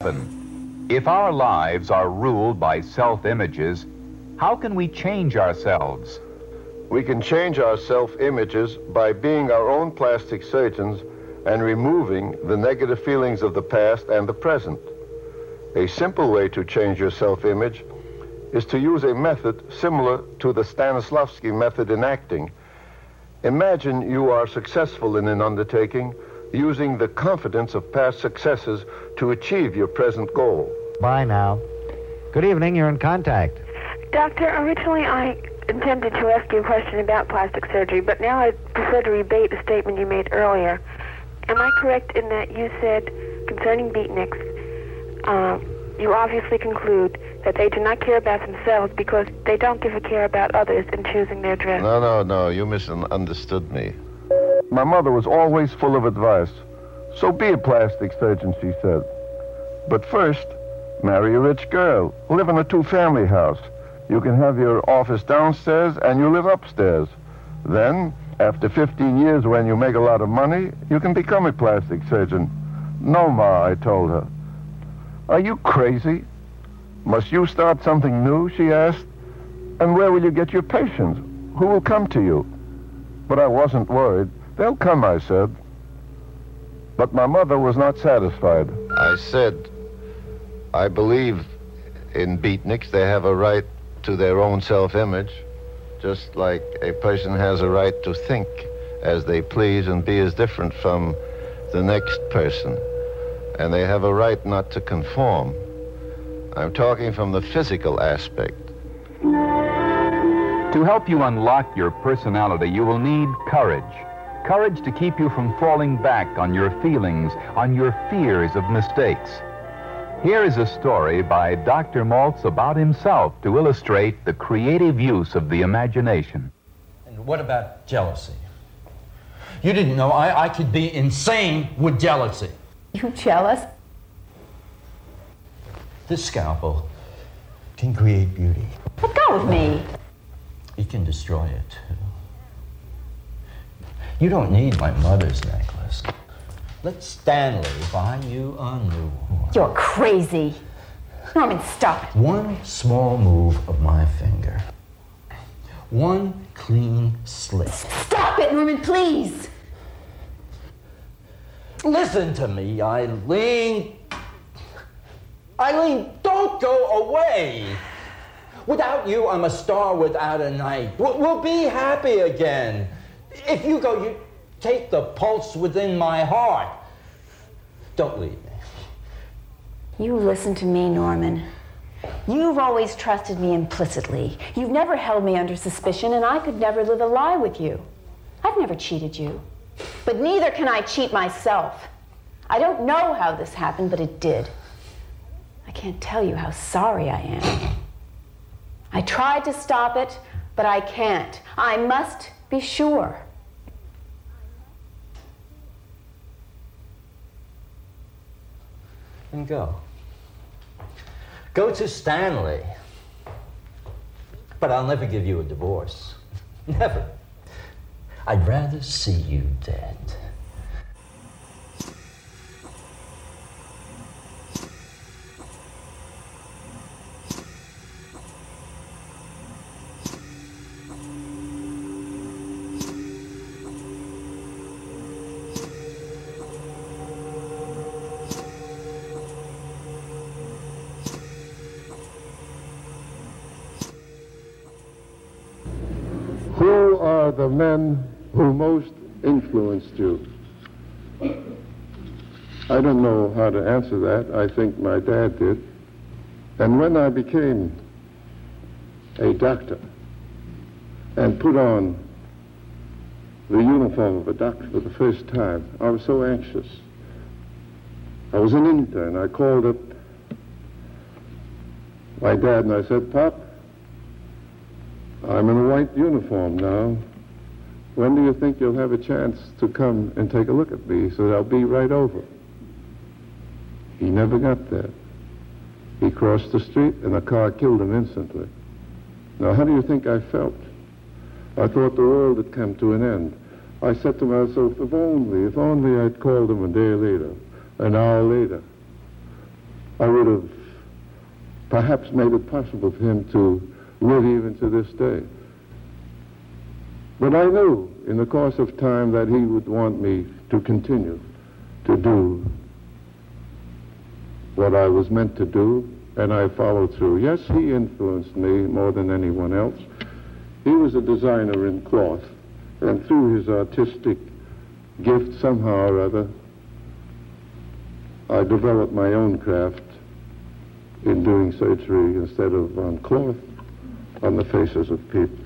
If our lives are ruled by self-images, how can we change ourselves? We can change our self-images by being our own plastic surgeons and removing the negative feelings of the past and the present. A simple way to change your self-image is to use a method similar to the Stanislavski method in acting. Imagine you are successful in an undertaking using the confidence of past successes to achieve your present goal. Bye now. Good evening, you're in contact. Doctor, originally I intended to ask you a question about plastic surgery, but now I prefer to rebate a statement you made earlier. Am I correct in that you said concerning beatniks, you obviously conclude that they do not care about themselves because they don't give a care about others in choosing their dress? No, you misunderstood me. My mother was always full of advice. So be a plastic surgeon, she said. But first, marry a rich girl. Live in a two-family house. You can have your office downstairs and you live upstairs. Then, after 15 years when you make a lot of money, you can become a plastic surgeon. No, Ma, I told her. Are you crazy? Must you start something new, she asked. And where will you get your patients? Who will come to you? But I wasn't worried. They'll come, I said. But my mother was not satisfied. I said, I believe in beatniks. They have a right to their own self-image, just like a person has a right to think as they please and be as different from the next person. And they have a right not to conform. I'm talking from the physical aspect. To help you unlock your personality, you will need courage. Courage to keep you from falling back on your feelings, on your fears of mistakes. Here is a story by Dr. Maltz about himself to illustrate the creative use of the imagination. And what about jealousy? You didn't know I could be insane with jealousy. You jealous? This scalpel can create beauty. Let go of me. It can destroy it, too. You don't need my mother's necklace. Let Stanley buy you a new one. You're crazy. Norman, stop it. One small move of my finger. One clean slip. Stop it, Norman, please. Listen to me, Eileen. Eileen, don't go away. Without you, I'm a star without a night. We'll be happy again. If you go, you take the pulse within my heart. Don't leave me. You listen to me, Norman. You've always trusted me implicitly. You've never held me under suspicion, and I could never live a lie with you. I've never cheated you. But neither can I cheat myself. I don't know how this happened, but it did. I can't tell you how sorry I am. I tried to stop it, but I can't. I must be sure. Then go. Go to Stanley. But I'll never give you a divorce. Never. I'd rather see you dead. Who are the men who most influenced you? I don't know how to answer that. I think my dad did. And when I became a doctor and put on the uniform of a doctor for the first time, I was so anxious. I was an intern. I called up my dad and I said, "Pop, I'm in a white uniform now. When do you think you'll have a chance to come and take a look at me?" He said, "I'll be right over." He never got there. He crossed the street and a car killed him instantly. Now, how do you think I felt? I thought the world had come to an end. I said to myself, if only I'd called him a day later, an hour later. I would have perhaps made it possible for him to live even to this day. But I knew in the course of time that he would want me to continue to do what I was meant to do, and I followed through. Yes, he influenced me more than anyone else. He was a designer in cloth, and through his artistic gift, somehow or other, I developed my own craft in doing surgery instead of on cloth, on the faces of people.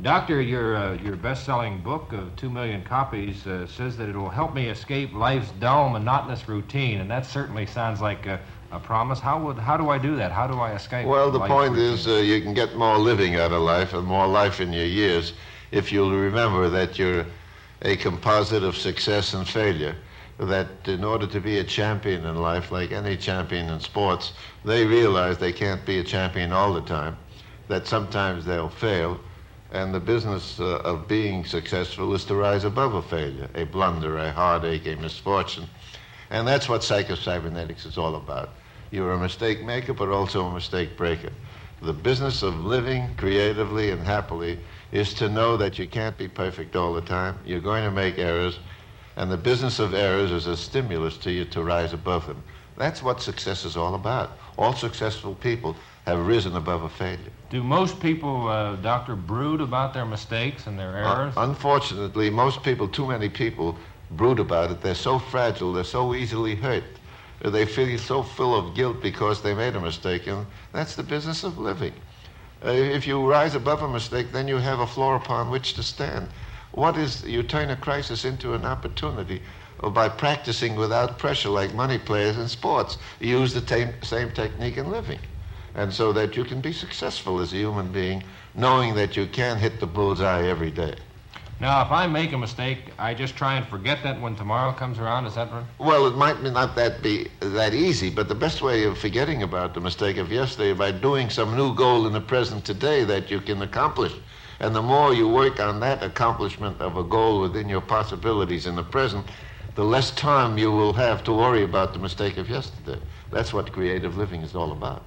Doctor, your best-selling book of 2 million copies says that it will help me escape life's dull, monotonous routine, and that certainly sounds like a promise. How do I do that? How do I escape? Well, the point routine? is you can get more living out of life and more life in your years if you'll remember that you're a composite of success and failure. That in order to be a champion in life, like any champion in sports, they realize they can't be a champion all the time, that sometimes they'll fail. And the business of being successful is to rise above a failure, a blunder, a heartache, a misfortune. And that's what psycho-cybernetics is all about. You're a mistake maker, but also a mistake breaker. The business of living creatively and happily is to know that you can't be perfect all the time. You're going to make errors, and the business of errors is a stimulus to you to rise above them. That's what success is all about. All successful people have risen above a failure. Do most people, Doctor, brood about their mistakes and their errors? Unfortunately, most people, too many people, brood about it. They're so fragile, they're so easily hurt. They feel so full of guilt because they made a mistake, and that's the business of living. If you rise above a mistake, then you have a floor upon which to stand. You turn a crisis into an opportunity by practicing without pressure, like money players in sports. You use the same technique in living. And so that you can be successful as a human being, knowing that you can hit the bullseye every day. Now, if I make a mistake, I just try and forget that when tomorrow comes around, is that right? Well, it might not be that easy, but the best way of forgetting about the mistake of yesterday is by doing some new goal in the present today that you can accomplish. And the more you work on that accomplishment of a goal within your possibilities in the present, the less time you will have to worry about the mistake of yesterday. That's what creative living is all about.